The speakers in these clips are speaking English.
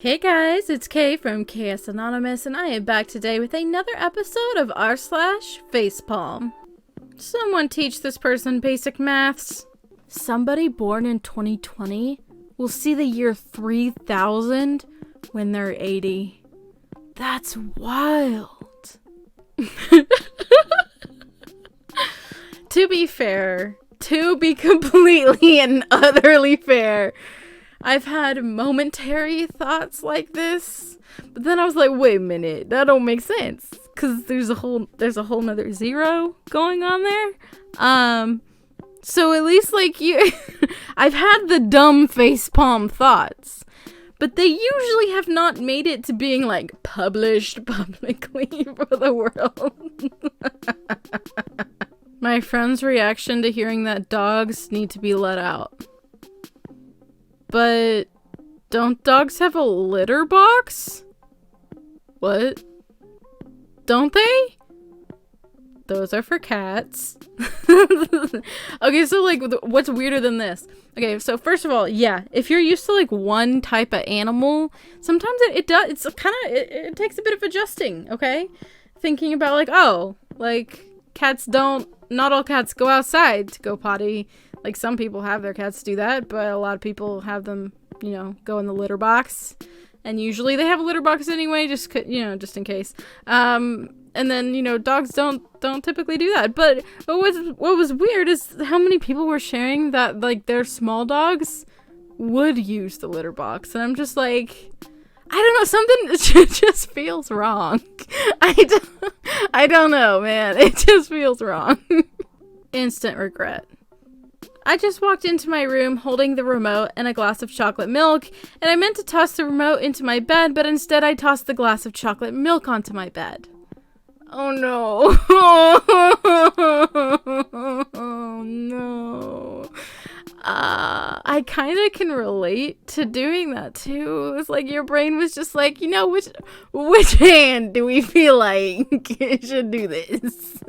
Hey guys, it's Kay from KS Anonymous, and I am back today with another episode of r/Facepalm. Someone teach this person basic maths. Somebody born in 2020 will see the year 3000 when they're 80. That's wild. To be completely and utterly fair, I've had momentary thoughts like this, but then I was like, wait a minute, that don't make sense, because there's a whole nother zero going on there. So at least like you, I've had the dumb facepalm thoughts, but they usually have not made it to being like published publicly for the world. My friend's reaction to hearing that dogs need to be let out. But don't dogs have a litter box? What? Don't they? Those are for cats. Okay, so like what's weirder than this? Okay, so first of all, yeah, if you're used to like one type of animal, sometimes it takes a bit of adjusting, okay? Thinking about like, oh, like not all cats go outside to go potty. Like, some people have their cats do that, but a lot of people have them, go in the litter box. And usually they have a litter box anyway, just in case. And then, dogs don't typically do that. But what was weird is how many people were sharing that, like, their small dogs would use the litter box. And I'm just like, I don't know, something just feels wrong. I don't know, man. It just feels wrong. Instant regret. I just walked into my room holding the remote and a glass of chocolate milk, and I meant to toss the remote into my bed, but instead I tossed the glass of chocolate milk onto my bed. Oh no. Oh no. I kind of can relate to doing that too. It's like your brain was just like, which hand do we feel like should do this?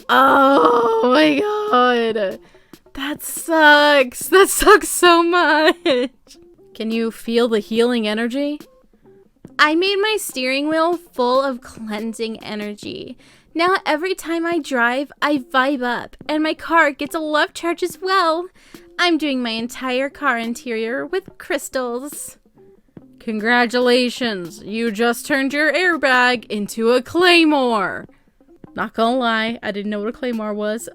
Oh my god. That sucks. That sucks so much. Can you feel the healing energy? I made my steering wheel full of cleansing energy. Now every time I drive, I vibe up, and my car gets a love charge as well. I'm doing my entire car interior with crystals. Congratulations, you just turned your airbag into a Claymore. Not gonna lie, I didn't know what a Claymore was.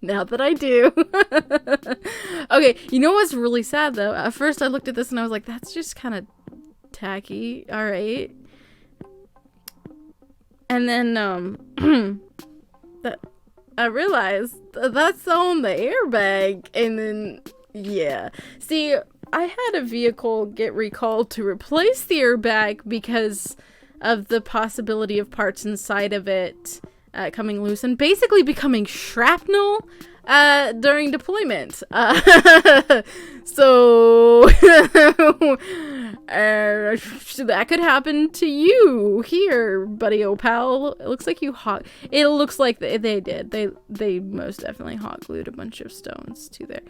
Now that I do. Okay, you know what's really sad though? At first I looked at this and I was like, that's just kind of tacky. Alright. And then, I realized that's on the airbag. And then, yeah. See, I had a vehicle get recalled to replace the airbag because of the possibility of parts inside of it coming loose and basically becoming shrapnel during deployment. So that could happen to you here, buddy oh pal. It looks like it looks like they did. They most definitely hot glued a bunch of stones to there.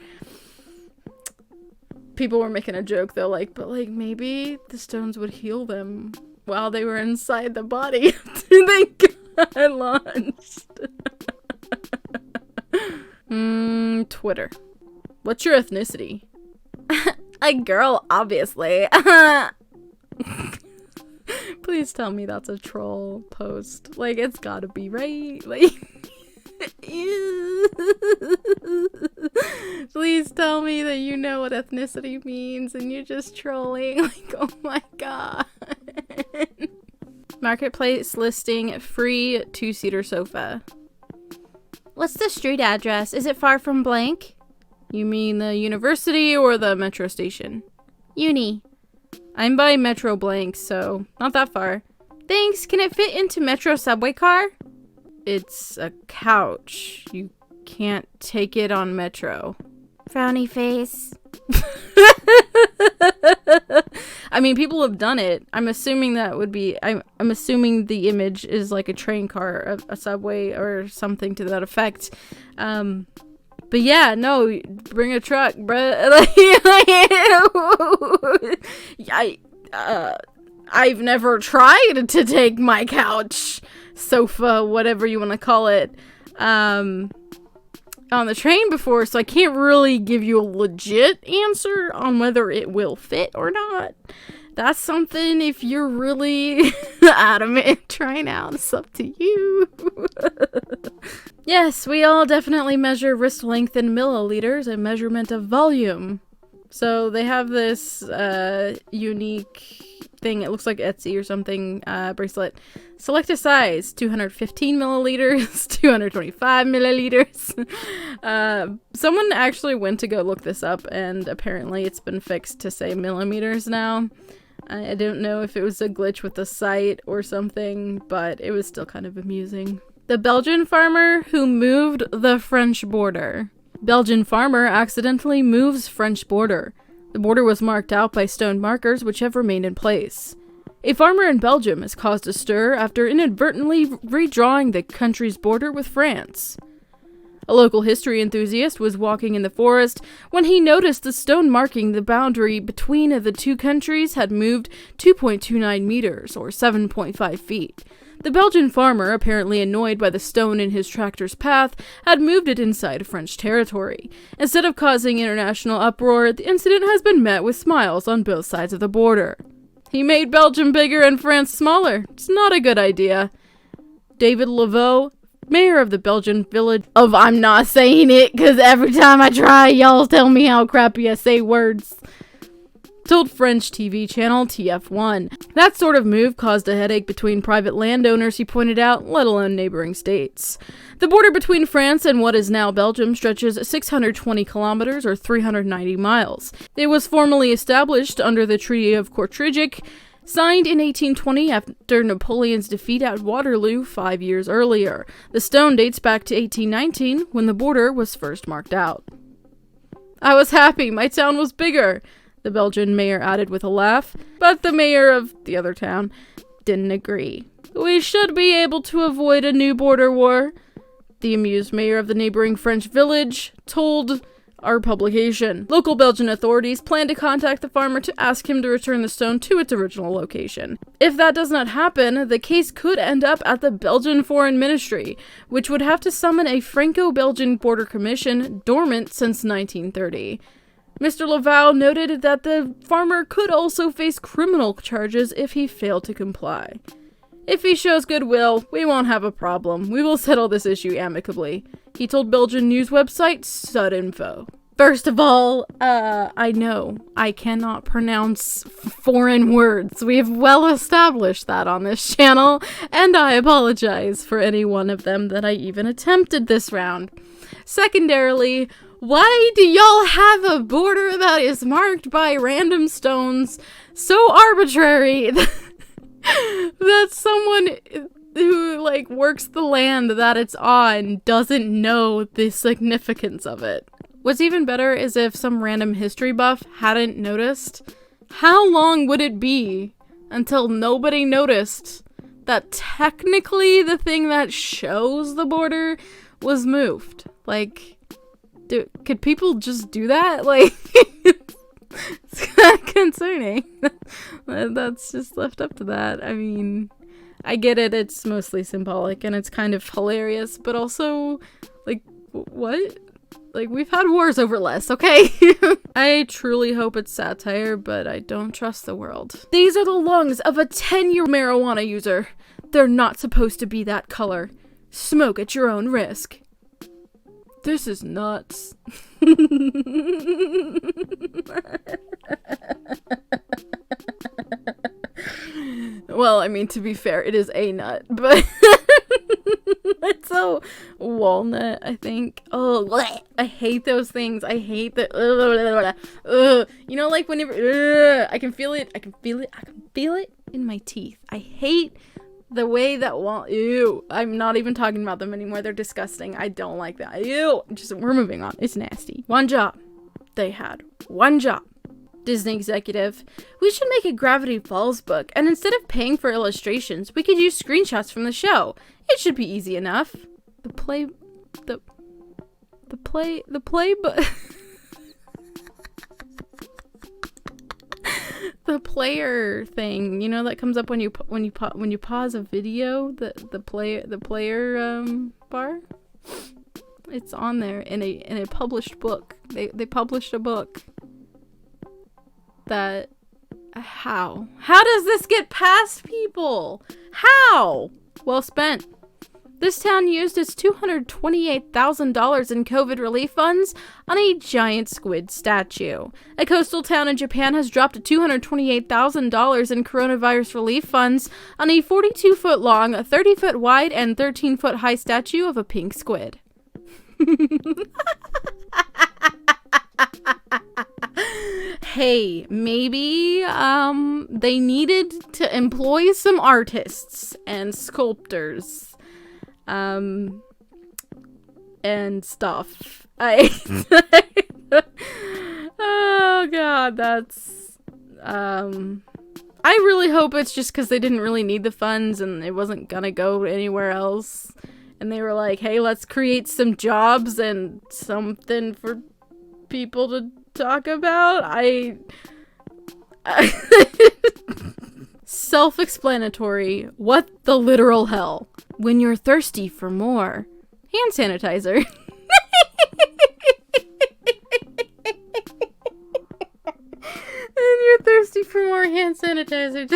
People were making a joke though, but maybe the stones would heal them while they were inside the body. They got launched. Twitter. What's your ethnicity? A girl, obviously. Please tell me that's a troll post. It's gotta be, right? Please tell me that you know what ethnicity means and you're just trolling. Oh my god. Marketplace listing free 2-seater sofa. What's the street address? Is it far from blank? You mean the university or the metro station? Uni. I'm by Metro blank, so not that far. Thanks. Can it fit into Metro subway car? It's a couch. You can't take it on Metro. Frowny face. I mean, people have done it. I'm assuming that would be... I'm assuming the image is like a train car, a subway, or something to that effect. But yeah, no, bring a truck, bruh. I've never tried to take my couch, sofa, whatever you want to call it, on the train before, so I can't really give you a legit answer on whether it will fit or not. That's something, if you're really adamant trying out, it's up to you. Yes, we all definitely measure wrist length in milliliters, a measurement of volume. So they have this unique thing, it looks like Etsy or something, bracelet. Select a size, 215 milliliters, 225 milliliters. Someone actually went to go look this up, and apparently it's been fixed to say millimeters now. I don't know if it was a glitch with the site or something, but it was still kind of amusing. The Belgian farmer who moved the French border. Belgian farmer accidentally moves French border. The border was marked out by stone markers which have remained in place. A farmer in Belgium has caused a stir after inadvertently redrawing the country's border with France. A local history enthusiast was walking in the forest when he noticed the stone marking the boundary between the two countries had moved 2.29 meters, or 7.5 feet. The Belgian farmer, apparently annoyed by the stone in his tractor's path, had moved it inside French territory. Instead of causing international uproar, the incident has been met with smiles on both sides of the border. He made Belgium bigger and France smaller. It's not a good idea. David Laveau, mayor of the Belgian village of I'm not saying it because every time I try, y'all tell me how crappy I say words, told French TV channel TF1. That sort of move caused a headache between private landowners, he pointed out, let alone neighboring states. The border between France and what is now Belgium stretches 620 kilometers or 390 miles. It was formally established under the Treaty of Kortrijk, signed in 1820 after Napoleon's defeat at Waterloo 5 years earlier. The stone dates back to 1819, when the border was first marked out. I was happy, my town was bigger, the Belgian mayor added with a laugh, but the mayor of the other town didn't agree. We should be able to avoid a new border war, the amused mayor of the neighboring French village told our publication. Local Belgian authorities plan to contact the farmer to ask him to return the stone to its original location. If that does not happen, the case could end up at the Belgian Foreign Ministry, which would have to summon a Franco-Belgian border commission dormant since 1930. Mr. Laval noted that the farmer could also face criminal charges if he failed to comply. If he shows goodwill, we won't have a problem. We will settle this issue amicably, he told Belgian news website Sudinfo. First of all, I know I cannot pronounce foreign words. We have well established that on this channel, and I apologize for any one of them that I even attempted this round. Secondarily, why do y'all have a border that is marked by random stones so arbitrary that someone who, like, works the land that it's on doesn't know the significance of it? What's even better is if some random history buff hadn't noticed. How long would it be until nobody noticed that technically the thing that shows the border was moved? Like, could people just do that? Like, it's kind of concerning. That's just left up to that. I mean, I get it, it's mostly symbolic and it's kind of hilarious, but also, like, what? Like, we've had wars over less, okay? I truly hope it's satire, but I don't trust the world. These are the lungs of a 10-year marijuana user. They're not supposed to be that color. Smoke at your own risk. This is nuts. Well, I mean, to be fair, it is a nut, but it's so walnut, I think. Oh, bleh. I hate those things. I hate the, you know, like whenever, I can feel it. I can feel it in my teeth. I hate the way that ew. I'm not even talking about them anymore. They're disgusting. I don't like that. Ew. We're moving on. It's nasty. One job. They had one job. Disney executive. We should make a Gravity Falls book, and instead of paying for illustrations, we could use screenshots from the show. It should be easy enough. The the player thing, you know, that comes up when you pause a video, the player bar. It's on there in a published book. They published a book that how does this get past people? How? Well spent. This town used its $228,000 in COVID relief funds on a giant squid statue. A coastal town in Japan has dropped $228,000 in coronavirus relief funds on a 42-foot long, 30-foot wide, and 13-foot high statue of a pink squid. Hey, maybe they needed to employ some artists and sculptors. And stuff. Oh god, that's I really hope it's just because they didn't really need the funds and it wasn't gonna go anywhere else, and they were like, hey, let's create some jobs and something for people to talk about. Self-explanatory. What the literal hell? When you're thirsty for more hand sanitizer. And you're thirsty for more hand sanitizer.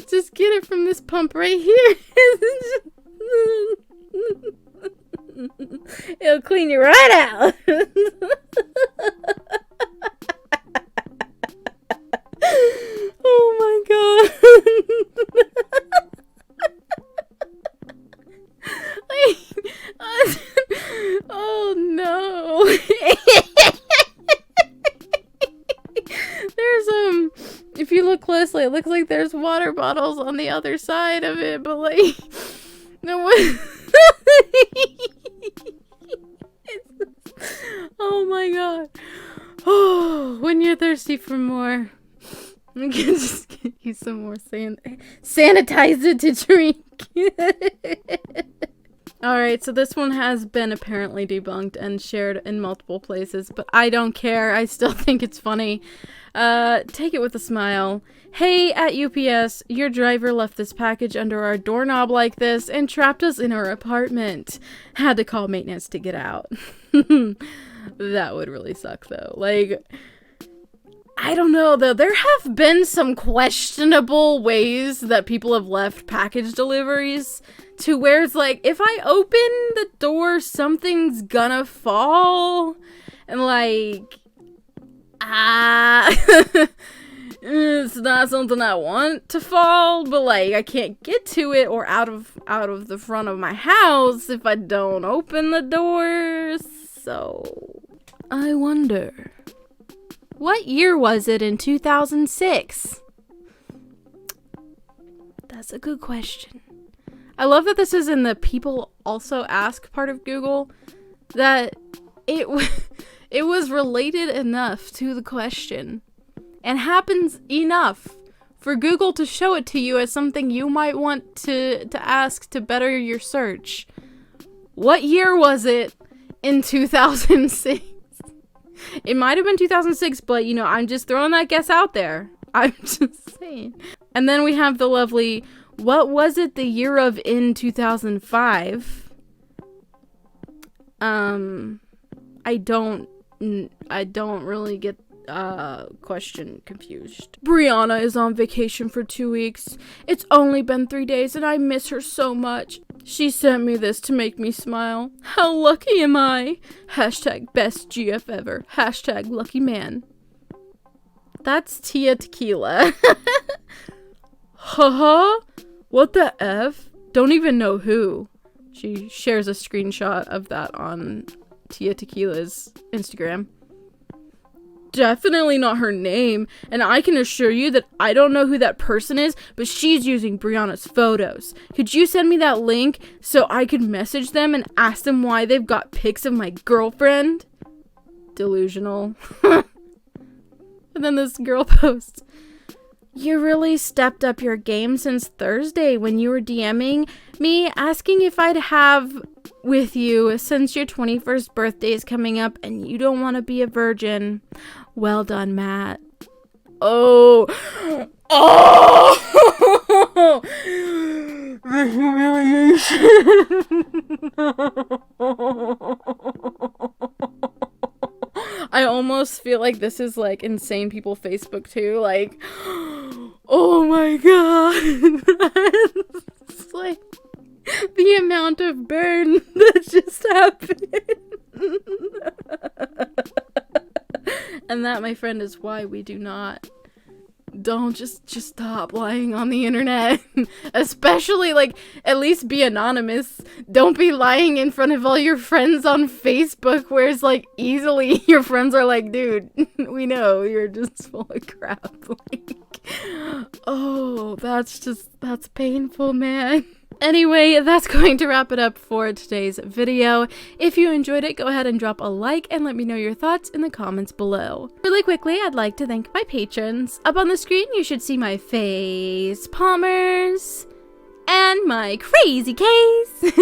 Just get it from this pump right here. It'll clean you right out. Oh my god. Oh no. There's if you look closely, it looks like there's water bottles on the other side of it, but like no one. Oh my god. Oh, when you're thirsty for more, I can just get you some more sanitizer to drink. Alright, so this one has been apparently debunked and shared in multiple places, but I don't care. I still think it's funny. Take it with a smile. Hey, at UPS, your driver left this package under our doorknob like this and trapped us in our apartment. Had to call maintenance to get out. That would really suck, though. Like, I don't know, though. There have been some questionable ways that people have left package deliveries to where it's like, if I open the door, something's gonna fall. And like, it's not something I want to fall, but like, I can't get to it or out of the front of my house if I don't open the door. So, I wonder, what year was it in 2006? That's a good question. I love that this is in the people also ask part of Google, that it was related enough to the question and happens enough for Google to show it to you as something you might want to ask to better your search. What year was it in 2006? It might have been 2006, but you know, I'm just throwing that guess out there. I'm just saying. And then we have the lovely, what was it the year of in 2005? I don't really get question confused. Brianna is on vacation for 2 weeks. It's only been 3 days and I miss her so much. She sent me this to make me smile. How lucky am I? Hashtag best GF ever. Hashtag lucky man. That's Tia Tequila. Haha. What the F? Don't even know who. She shares a screenshot of that on Tia Tequila's Instagram. Definitely not her name, and I can assure you that I don't know who that person is, but she's using Brianna's photos. Could you send me that link so I could message them and ask them why they've got pics of my girlfriend? Delusional. And then this girl posts, You really stepped up your game since Thursday when you were DMing me asking if I'd have with you since your 21st birthday is coming up and you don't want to be a virgin. Well done, Matt. Oh. Oh! The humiliation. I almost feel like this is like insane people Facebook too. Like, oh my god. It's like the amount of burn that just happened. And that, my friend, is why we don't just stop lying on the internet. Especially, like, at least be anonymous. Don't be lying in front of all your friends on Facebook, where it's like easily your friends are like, dude, we know you're just full of crap. Like, oh, that's painful, man. Anyway, that's going to wrap it up for today's video. If you enjoyed it, go ahead and drop a like and let me know your thoughts in the comments below. Really quickly, I'd like to thank my patrons. Up on the screen, you should see my Facepalmers and my crazy case.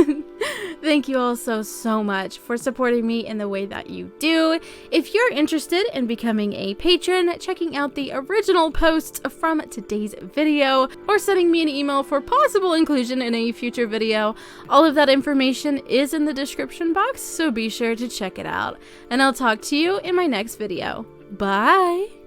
Thank you all so much for supporting me in the way that you do. If you're interested in becoming a patron, checking out the original posts from today's video, or sending me an email for possible inclusion in a future video, all of that information is in the description box, so be sure to check it out. And I'll talk to you in my next video. Bye!